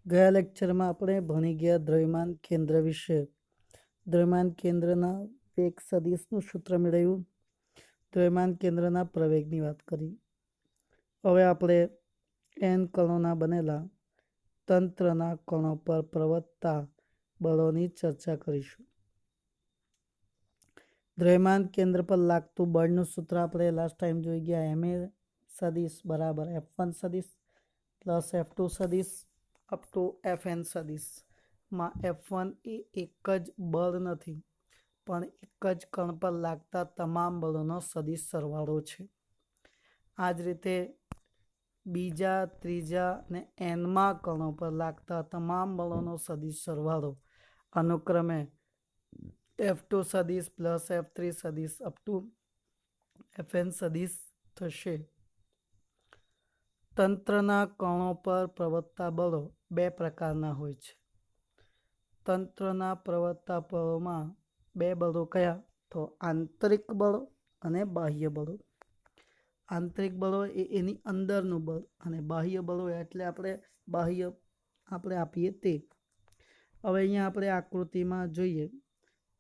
ગયા લેક્ચરમાં આપણે ભણી ગયા દ્રવ્યમાન કેન્દ્ર વિશે. દ્રવ્યમાન કેન્દ્રના વેગ સદિશનું સૂત્ર મેળવ્યું. દ્રવ્યમાન કેન્દ્રના પ્રવેગની વાત કરી. હવે આપણે n કણોના બનેલા તંત્રના કણો પર પ્રવર્તતા બળોની ચર્ચા કરીશું. દ્રવ્યમાન કેન્દ્ર પર લાગતું બળનું સૂત્ર આપણે લાસ્ટ ટાઈમ જોઈ ગયા. ma સદિશ બરાબર f1 સદિશ પ્લસ f2 સદિશ અપ ટુ fn સદિશમાં f1 એ એક જ બળ નથી, પણ એક જ કણ પર લાગતા તમામ બળોનો સદિશ સરવાળો છે. આ જ રીતે બીજા, ત્રીજા ને nમા કણો પર લાગતા તમામ બળોનો સદિશ સરવાળો અનુક્રમે f2 સદિશ પ્લસ f3 સદિશ અપ ટુ fn સદિશ થશે. તંત્રના કણો પર પ્રવર્તતા બળો બે પ્રકારના હોય છે. તંત્રના પ્રવર્તતા બળોમાં બે બળો કયા? તો આંતરિક બળો અને બાહ્ય બળો. આંતરિક બળો એ એની અંદરનું બળ અને બાહ્ય બળો એટલે બાહ્ય આપણે આપીએ તે. હવે અહીંયા આપણે આકૃતિમાં જોઈએ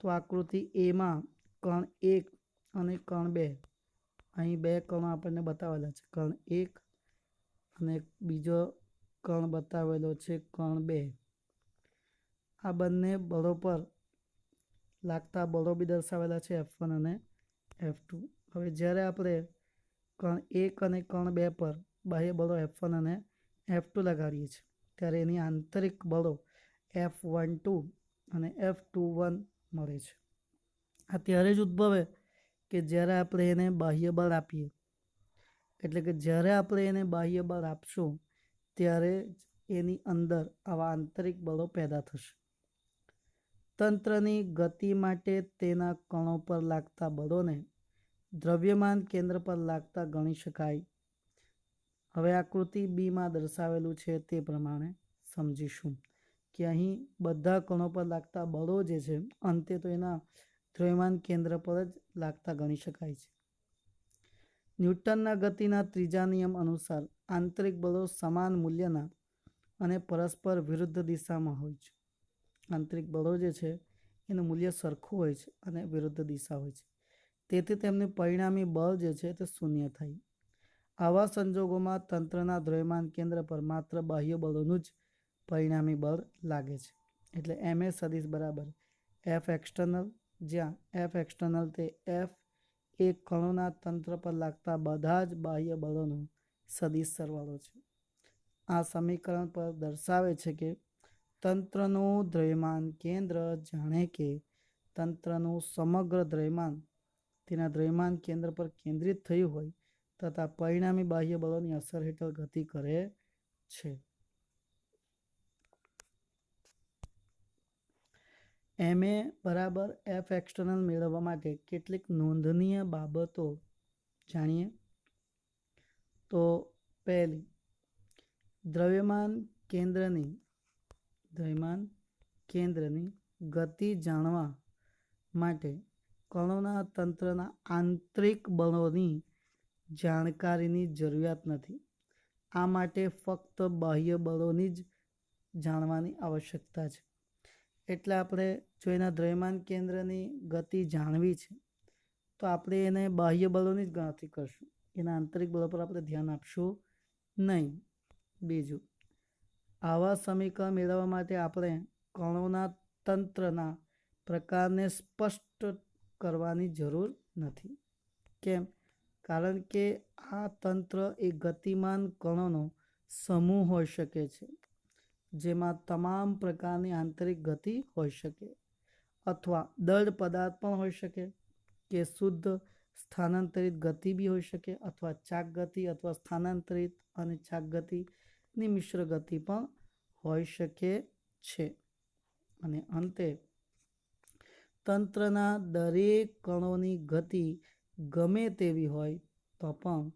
તો આકૃતિ એમાં કણ 1 અને કણ 2, અહીં બે કણો આપણને બતાવેલા છે, કણ 1 અને બીજો કણ બતાવેલો છે કણ 2. આ બંને બળો પર લાગતા બળો બી દર્શાવેલા છે F1 અને F2. હવે જ્યારે આપણે કણ 1 અને કણ 2 પર બાહ્ય બળો F1 અને F2 લગાડીએ છીએ ત્યારે એની આંતરિક બળો F12 અને F21 મળે છે. આ ત્યારે જ ઉદ્ભવે કે જ્યારે આપણે એને બાહ્ય બળ આપીએ. એટલે કે જ્યારે આપણે એને બાહ્ય બળ આપશું ત્યારે જ એની અંદર આવા આંતરિક બળો પેદા થશે. તંત્રની ગતિ માટે તેના કણો પર લાગતા બળોને દ્રવ્યમાન કેન્દ્ર પર લાગતા ગણી શકાય. હવે આકૃતિ બીમાં દર્શાવેલું છે તે પ્રમાણે સમજીશું કે અહીં બધા કણો પર લાગતા બળો જે છે અંતે તો એના દ્રવ્યમાન કેન્દ્ર પર જ લાગતા ગણી શકાય છે. ન્યૂટનના ગતિના ત્રીજા નિયમ અનુસાર આંતરિક બળો સમાન મૂલ્યના અને પરસ્પર વિરુદ્ધ દિશામાં હોય છે. આંતરિક બળો જે છે એનું મૂલ્ય સરખું હોય છે અને વિરુદ્ધ દિશા હોય છે. તેથી તેમનું પરિણામી બળ જે છે તે શૂન્ય થાય. આવા સંજોગોમાં તંત્રના દ્રવ્યમાન કેન્દ્ર પર માત્ર બાહ્ય બળોનું જ પરિણામી બળ લાગે છે. એટલે ma સદિશ બરાબર F એક્સટર્નલ, જ્યાં F એક્સટર્નલ તે F એ કણોના તંત્ર પર લાગતા બધા જ બાહ્ય બળોનો સદિશ સરવાળો છે. આ સમીકરણ પર દર્શાવે છે કે તંત્રનું દ્રવ્યમાન કેન્દ્ર જાણે કે તંત્રનું સમગ્ર દ્રવ્યમાન તેના દ્રવ્યમાન કેન્દ્ર પર કેન્દ્રિત થયું હોય તથા પરિણામી બાહ્ય બળોની અસર હેઠળ ગતિ કરે છે. ma બરાબર F એક્સટર્નલ મેળવવા માટે કેટલીક નોંધનીય બાબતો જાણીએ. તો પહેલી, દ્રવ્યમાન કેન્દ્રની ગતિ જાણવા માટે કણોના તંત્રના આંતરિક બળોની જાણકારીની જરૂરિયાત નથી. આ માટે ફક્ત બાહ્ય બળોની જ જાણવાની આવશ્યકતા છે. એટલે આપણે જો એના દ્રવ્યમાન કેન્દ્રની ગતિ જાણવી છે તો આપણે એને બાહ્ય બળોની જ ગણતરી કરશું. એના આંતરિક બળો પર આપણે ધ્યાન આપશું નહીં. બીજું, આવા સમીકરણ મેળવવા માટે આપણે કણોના તંત્રના પ્રકારને સ્પષ્ટ કરવાની જરૂર નથી. કેમ? કારણ કે આ તંત્ર એ ગતિમાન કણોનો સમૂહ હોઈ શકે છે જેમાં તમામ પ્રકારની આંતરિક ગતિ હોઈ શકે, અથવા દળ પદાર્થ પણ હોઈ શકે, કે શુદ્ધ સ્થાનાંતરિત ગતિ બી હોઈ શકે, અથવા ચાક ગતિ અથવા સ્થાનાંતરિત અને ચાક ગતિની મિશ્ર ગતિ પણ હોઈ શકે છે. અને અંતે તંત્રના દરેક કણોની ગતિ ગમે તેવી હોય તો પણ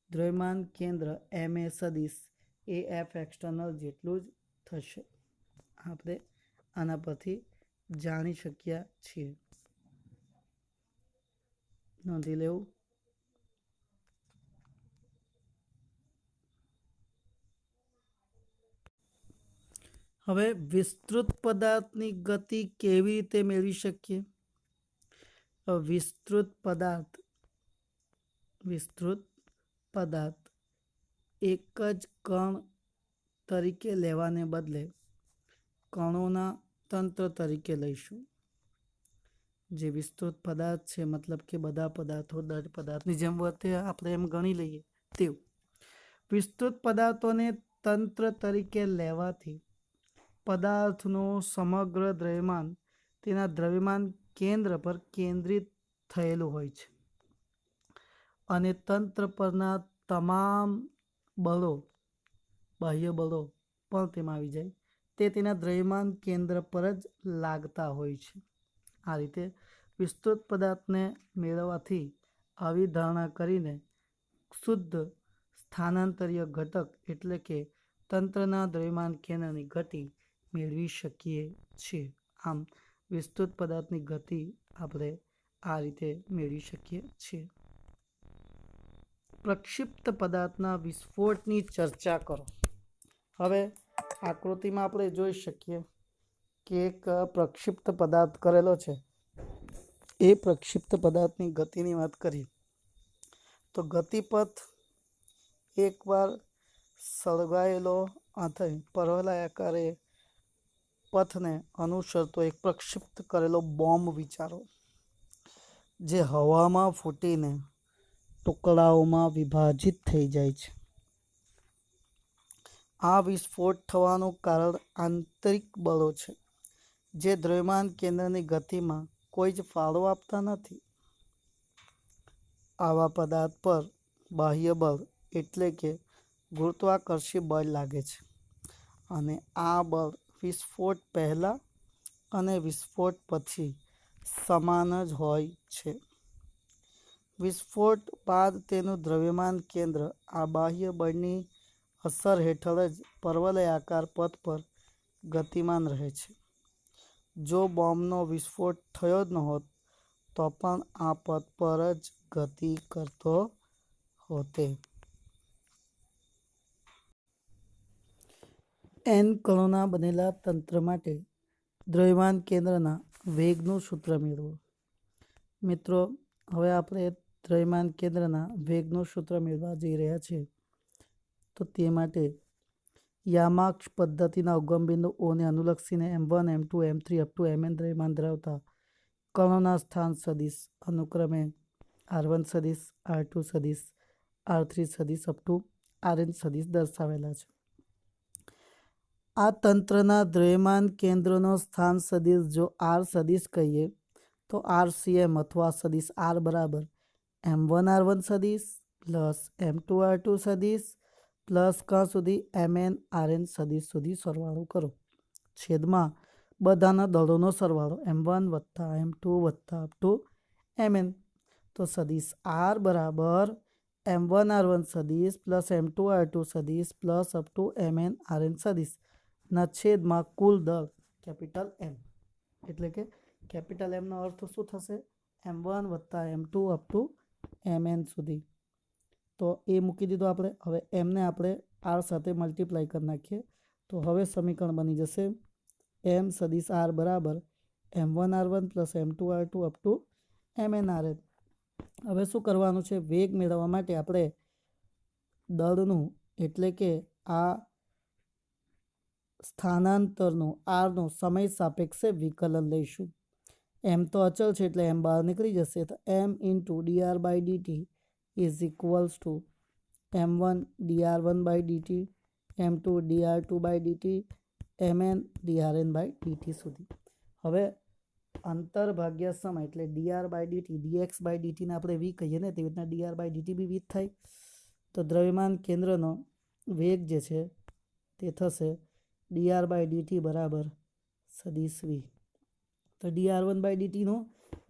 દ્રવ્યમાન કેન્દ્ર ma સદિશ એ F એક્સટર્નલ જેટલું જ થશે. આપણે આના પરથી જાણી શક્યા છીએ. નોંધી લેવું. હવે વિસ્તૃત પદાર્થની ગતિ કેવી રીતે મેળવી શકીએ? વિસ્તૃત પદાર્થ એક જ કણ તરીકે લેવાને બદલે કણોના તંત્ર તરીકે લઈશું. જે વિસ્તૃત પદાર્થ છે મતલબ કે બધા પદાર્થો દરેક પદાર્થની જેમ વર્તે આપણે એમ ગણી લઈએ તેવું. વિસ્તૃત પદાર્થોને તંત્ર તરીકે લેવાથી પદાર્થનો સમગ્ર દ્રવ્યમાન તેના દ્રવ્યમાન કેન્દ્ર પર કેન્દ્રિત થયેલું હોય છે અને તંત્ર પરના તમામ બળો, બાહ્ય બળો પણ તેમાં આવી જાય તે તેના દ્રવ્યમાન કેન્દ્ર પર જ લાગતા હોય છે. આ રીતે વિસ્તૃત પદાર્થને મેળવવાથી આવી ધારણા કરીને શુદ્ધ સ્થાનાંતરીય ઘટક એટલે કે તંત્રના દ્રવ્યમાન કેન્દ્રની ગતિ મેળવી શકીએ છીએ. આમ વિસ્તૃત પદાર્થની ગતિ આપણે આ રીતે મેળવી શકીએ છીએ. પ્રક્ષિપ્ત પદાર્થના વિસ્ફોટની ચર્ચા કરો. હવે આકૃતિમાં આપણે જોઈ શકીએ કે એક પ્રક્ષિપ્ત પદાર્થ કરેલો છે. એ પ્રક્ષિપ્ત પદાર્થની ગતિની વાત કરીએ તો ગતિપથ એકવાર સળગાયેલો પરવલયાકારે પથને અનુસરતો એક પ્રક્ષિપ્ત કરેલો બોમ્બ વિચારો, જે હવામાં ફૂટીને ટુકડાઓમાં વિભાજિત થઈ જાય છે. આ વિસ્ફોટ થવાનું કારણ આંતરિક બળો છે, જે દ્રવ્યમાન કેન્દ્રની ગતિમાં કોઈ જ ફાળો આપતા નથી. આવા પદાર્થ પર બાહ્ય બળ એટલે કે ગુરુત્વાકર્ષી બળ લાગે છે અને આ બળ વિસ્ફોટ પહેલા અને વિસ્ફોટ પછી સમાન જ હોય છે. વિસ્ફોટ બાદ તેનું દ્રવ્યમાન કેન્દ્ર આ બાહ્ય બળની અસર હેઠળ જ પરવલયાકાર પથ પર ગતિમાન રહે છે. જો બોમ્બનો વિસ્ફોટ થયો જ ન હોત તો પણ આ પથ પર જ ગતિ કરતો હોતે. n કણોના બનેલા તંત્ર માટે દ્રવ્યમાન કેન્દ્રના વેગનું સૂત્ર મેળવો. મિત્રો, હવે આપણે દ્રવ્યમાન કેન્દ્રના વેગનું સૂત્ર મેળવવા જઈ રહ્યા છીએ. તો તે માટે યામાક્ષ પદ્ધતિના ઉગમબિંદુ ઓને અનુલક્ષીને m1, m2, m3 up to mn દ્રવ્યમાન ધરાવતા કણોના સ્થાન સદિશ અનુક્રમે r1 સદિશ, r2 સદિશ, r3 સદિશ અપ ટુ rn સદિશ દર્શાવેલા છે. આ તંત્રના દ્રવ્યમાન કેન્દ્રનો સ્થાન સદિશ જો r સદિશ કહીએ તો RCM અથવા સદિશ r બરાબર m1r1 સદિશ પ્લસ m2r2 સદિશ પ્લસ ક્યાં સુધી mn/rn સદિશ સુધી સરવાળો કરો, છેદમાં બધાના દળોનો સરવાળો m1 વત્તા m2 વત્તા અપ ટુ mn. તો સદિશ r બરાબર m1r1 સદિશ પ્લસ m2r2 સદિશ પ્લસ અપ ટુ mn/rn સદિશ ના છેદમાં કુલ દળ કેપિટલ M. એટલે કે કેપિટલ M નો અર્થ શું થશે? m1 વત્તા m2 અપ ટુ mn સુધી. તો એ મૂકી દીધો આપણે. હવે એમને આપણે r સાથે મલ્ટીપ્લાય કરી નાખીએ તો હવે સમીકરણ બની જશે m સદિશ r બરાબર m1r1 plus m2r2 up to mn/rn. હવે શું કરવાનું છે? વેગ મેળવવા માટે આપણે દળનું એટલે કે આ સ્થાનાંતરનું rનું સમય સાપેક્ષે વિકલન લઈશું. m તો અચલ છે એટલે m બહાર નીકળી જશે. તો m into dr/dt is equals two m1 dr1/dt, m2 dr2/dt, mn dRn/dt સુધી. હવે અંતર ભાગ્યા સમય એટલે dr/dt dx/dt ને આપણે v કહીએ ને, તેવી રીતના dr/dt બી v થાય. તો દ્રવ્યમાન કેન્દ્રનો વેગ જે છે તે થશે dr/dt બરાબર સદિશ v. તો dr1/dt નું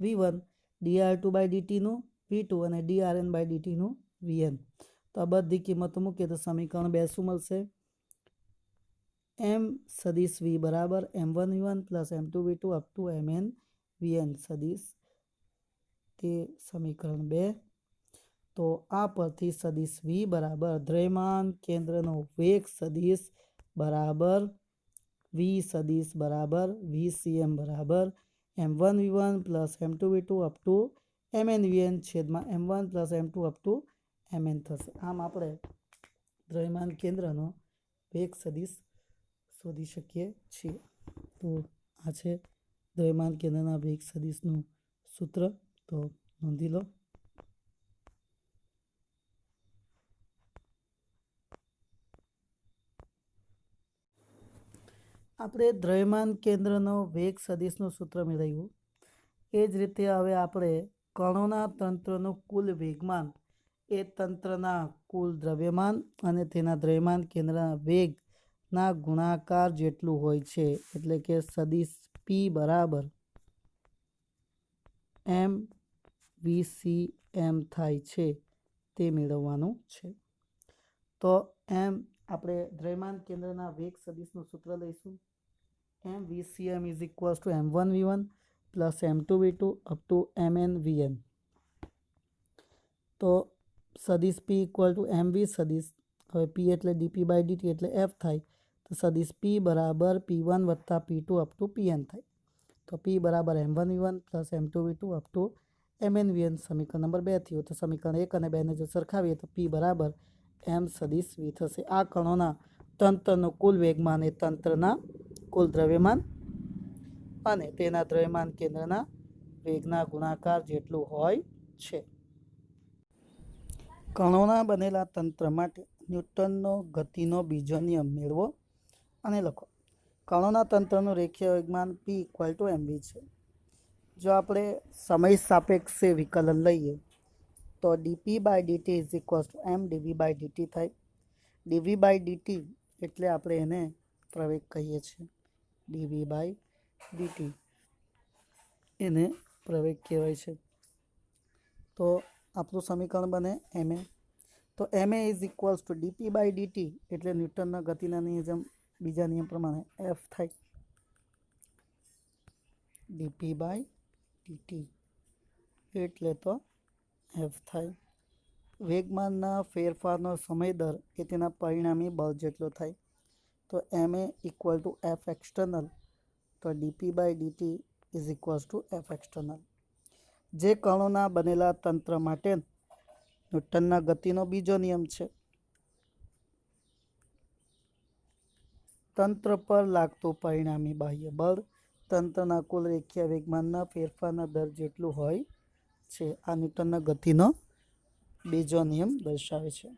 v1, dr2/dt નું v2 અને dRn/dt નું vn. તો આ બધી કિંમતો મૂકીએ તો સમીકરણ 2 શું મળશે? m સદિશ v બરાબર m1 v1 plus m2 v2 up to mn vn સદિશ, તે સમીકરણ 2. તો આ પરથી સદિશ v બરાબર દ્રવ્યમાન કેન્દ્રનો વેગ સદિશ બરાબર વી સદીશ બરાબર VCM બરાબર M1V1 plus M2V2 up to MNVN છેદમાં M1 plus M2 up to MN થશે. આમ આપણે દ્રવ્યમાન કેન્દ્રનો વેગ સદિશ શોધી શકીએ છીએ. તો આ છે દ્રવ્યમાન કેન્દ્રના વેગ સદિશનું સૂત્ર. તો નોંધી લો. આપણે દ્રવ્યમાન કેન્દ્રનો વેગ સદિશનું સૂત્ર મેળવ્યું. એ જ રીતે હવે આપણે કણોના તંત્રનું કુલ વેગમાન એ તંત્રના કુલ દ્રવ્યમાન અને તેના દ્રવ્યમાન કેન્દ્રના વેગના ગુણાકાર જેટલું હોય છે. એટલે કે સદિશ P બરાબર MVCM થાય છે તે મેળવવાનું છે. તો આપણે દ્રવ્યમાન કેન્દ્રના વેગ સદિશનું સૂત્ર લઈશું. MVCM is equals two M1V1 plus M2V2 up to MNVN. તો સદિશ P ઇક્વલ ટુ MV સદિશ, હવે P એટલે dP બાય dt એટલે F થાય. તો સદિશ P બરાબર P1 વત્તા P2 અપ ટુ Pn થાય. તો P બરાબર M1V1 plus M2V2 up to MNVN સમીકરણ નંબર 2 થયું. તો સમીકરણ 1 અને 2ને જો સરખાવીએ તો P બરાબર M સદિશ V થશે. આ કણોના તંત્રનું કુલ વેગમાન એ તંત્રના કુલ દ્રવ્યમાન અને તેના દ્રવ્યમાન કેન્દ્રના વેગના ગુણાકાર જેટલું હોય છે. કણોના બનેલા તંત્ર માટે ન્યૂટનનો ગતિનો બીજો નિયમ મેળવો અને લખો. કણોના તંત્રનું રેખીય વેગમાન P ઇક્વલ ટુ MV છે. જો આપણે સમય સાપેક્ષે વિકલન લઈએ તો dP by dt is equals to M dV by dt થાય. dV બાય dt એટલે આપણે એને પ્રવેગ કહીએ છીએ. dV બાય dt એને પ્રવેગ કહેવાય છે. તો આપણું સમીકરણ બને MA. તો MA is equals to dP by dt એટલે ન્યૂટનના ગતિના નિયમ બીજા નિયમ પ્રમાણે F થાય. dP બાય dt એટલે તો F થાય. વેગમાનના ફેરફારનો સમય દર એ તેના પરિણામી બળ જેટલો થાય. તો MA equal to F external. તો dP by dt is equals to F external. જે કણોના બનેલા તંત્ર માટે ન્યૂટનના ગતિનો બીજો નિયમ છે. તંત્ર પર લાગતું પરિણામી બાહ્ય બળ તંત્રના કુલ રેખીય વેગમાનના ફેરફારના દર જેટલું હોય છે. આ ન્યૂટનના ગતિનો બીજો નિયમ દર્શાવે છે.